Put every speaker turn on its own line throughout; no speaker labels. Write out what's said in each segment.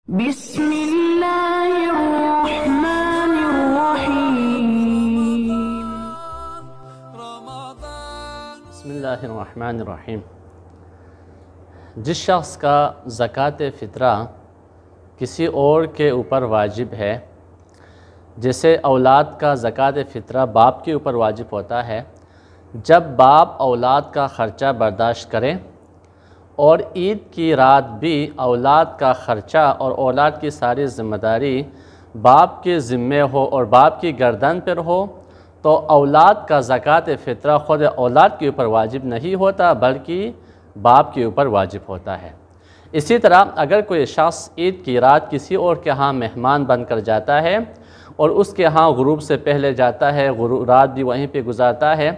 بسم اللہ الرحمن الرحیم
بسم اللہ الرحمن الرحیم۔ جس شخص کا زکوٰۃ فطرہ کسی اور کے اوپر واجب ہے، جیسے اولاد کا زکوٰۃ فطرہ باپ کے اوپر واجب ہوتا ہے، جب باپ اولاد کا خرچہ برداشت کرے اور عید کی رات بھی اولاد کا خرچہ اور اولاد کی ساری ذمہ داری باپ کے ذمے ہو اور باپ کی گردن پر ہو، تو اولاد کا زکوٰۃ فطرہ خود اولاد کے اوپر واجب نہیں ہوتا بلکہ باپ کے اوپر واجب ہوتا ہے۔ اسی طرح اگر کوئی شخص عید کی رات کسی اور کے ہاں مہمان بن کر جاتا ہے اور اس کے ہاں غروب سے پہلے جاتا ہے، رات بھی وہیں پہ گزارتا ہے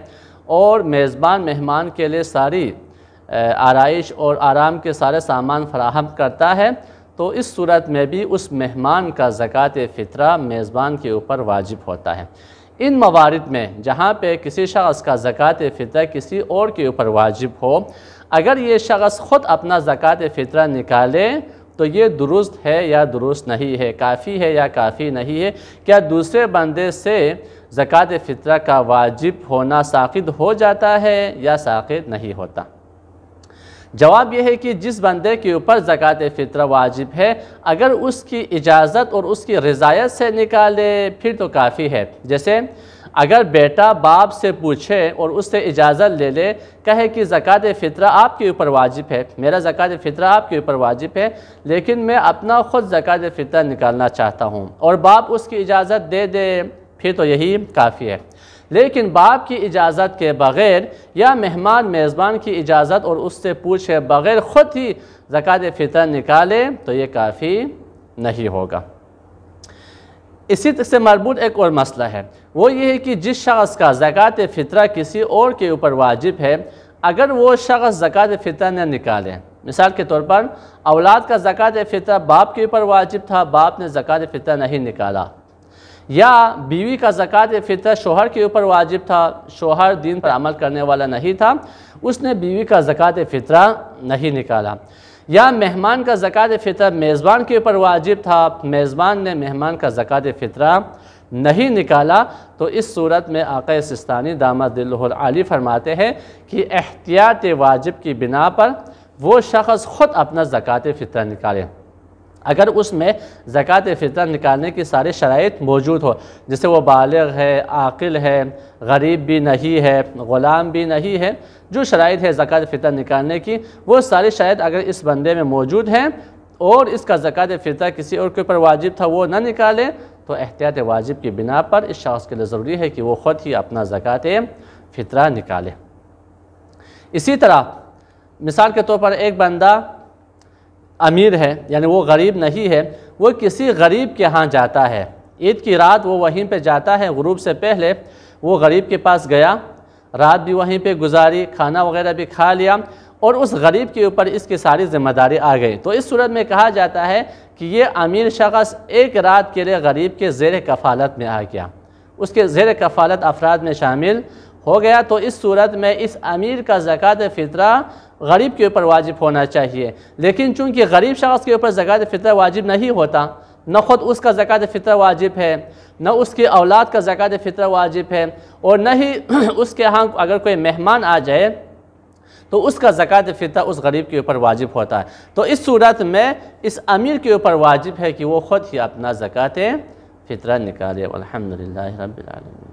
اور میزبان مہمان کے لیے ساری آرائش اور آرام کے سارے سامان فراہم کرتا ہے، تو اس صورت میں بھی اس مہمان کا زکوٰۃ فطرہ میزبان کے اوپر واجب ہوتا ہے۔ ان موارد میں جہاں پہ کسی شخص کا زکوٰۃ فطرہ کسی اور کے اوپر واجب ہو، اگر یہ شخص خود اپنا زکوٰۃ فطرہ نکالے تو یہ درست ہے یا درست نہیں ہے، کافی ہے یا کافی نہیں ہے، کیا دوسرے بندے سے زکوٰۃ فطرہ کا واجب ہونا ساقط ہو جاتا ہے یا ساقط نہیں ہوتا؟ جواب یہ ہے کہ جس بندے کے اوپر زکوٰۃ فطرہ واجب ہے، اگر اس کی اجازت اور اس کی رضایت سے نکالے پھر تو کافی ہے۔ جیسے اگر بیٹا باپ سے پوچھے اور اس سے اجازت لے لے، کہے کہ زکوٰۃ فطرہ آپ کے اوپر واجب ہے، میرا زکوٰۃ فطرہ آپ کے اوپر واجب ہے، لیکن میں اپنا خود زکوٰۃ فطرہ نکالنا چاہتا ہوں، اور باپ اس کی اجازت دے دے، پھر تو یہی کافی ہے۔ لیکن باپ کی اجازت کے بغیر یا مہمان میزبان کی اجازت اور اس سے پوچھے بغیر خود ہی زکوٰۃ فطرہ نکالے تو یہ کافی نہیں ہوگا۔ اسی سے مربوط ایک اور مسئلہ ہے، وہ یہ ہے کہ جس شخص کا زکوٰۃ فطرہ کسی اور کے اوپر واجب ہے، اگر وہ شخص زکوٰۃ فطرہ نہ نکالے، مثال کے طور پر اولاد کا زکوٰۃ فطرہ باپ کے اوپر واجب تھا، باپ نے زکوٰۃ فطرہ نہیں نکالا، یا بیوی کا زکوٰۃ فطرہ شوہر کے اوپر واجب تھا، شوہر دین پر عمل کرنے والا نہیں تھا، اس نے بیوی کا زکوٰۃ فطرہ نہیں نکالا، یا مہمان کا زکوٰۃ فطرہ میزبان کے اوپر واجب تھا، میزبان نے مہمان کا زکوٰۃ فطرہ نہیں نکالا، تو اس صورت میں آقا سستانی دامت دلہ العالی فرماتے ہیں کہ احتیاط واجب کی بنا پر وہ شخص خود اپنا زکوٰۃ فطرہ نکالے۔ اگر اس میں زکوٰۃ فطرہ نکالنے کی سارے شرائط موجود ہو، جیسے وہ بالغ ہے، عاقل ہے، غریب بھی نہیں ہے، غلام بھی نہیں ہے، جو شرائط ہے زکوٰۃ فطرہ نکالنے کی، وہ ساری شرائط اگر اس بندے میں موجود ہیں اور اس کا زکوٰۃ فطرہ کسی اور کے اوپر واجب تھا وہ نہ نکالے، تو احتیاط واجب کی بنا پر اس شخص کے لیے ضروری ہے کہ وہ خود ہی اپنا زکوٰۃ فطرہ نکالے۔ اسی طرح مثال کے طور پر ایک بندہ امیر ہے، یعنی وہ غریب نہیں ہے، وہ کسی غریب کے ہاں جاتا ہے، عید کی رات وہ وہیں پہ جاتا ہے، غروب سے پہلے وہ غریب کے پاس گیا، رات بھی وہیں پہ گزاری، کھانا وغیرہ بھی کھا لیا، اور اس غریب کے اوپر اس کی ساری ذمہ داری آ گئی، تو اس صورت میں کہا جاتا ہے کہ یہ امیر شخص ایک رات کے لیے غریب کے زیر کفالت میں آ گیا، اس کے زیر کفالت افراد میں شامل ہو گیا، تو اس صورت میں اس امیر کا زکوٰۃ فطرہ غریب کے اوپر واجب ہونا چاہیے، لیکن چونکہ غریب شخص کے اوپر زکوٰۃ فطرہ واجب نہیں ہوتا، نہ خود اس کا زکوٰۃ فطرہ واجب ہے، نہ اس کی اولاد کا زکوٰۃ فطرہ واجب ہے، اور نہ ہی اس کے ہاں اگر کوئی مہمان آ جائے تو اس کا زکوٰۃ فطرہ اس غریب کے اوپر واجب ہوتا ہے، تو اس صورت میں اس امیر کے اوپر واجب ہے کہ وہ خود ہی اپنا زکوٰۃ فطرہ نکالے۔ والحمدللہ رب العالمین۔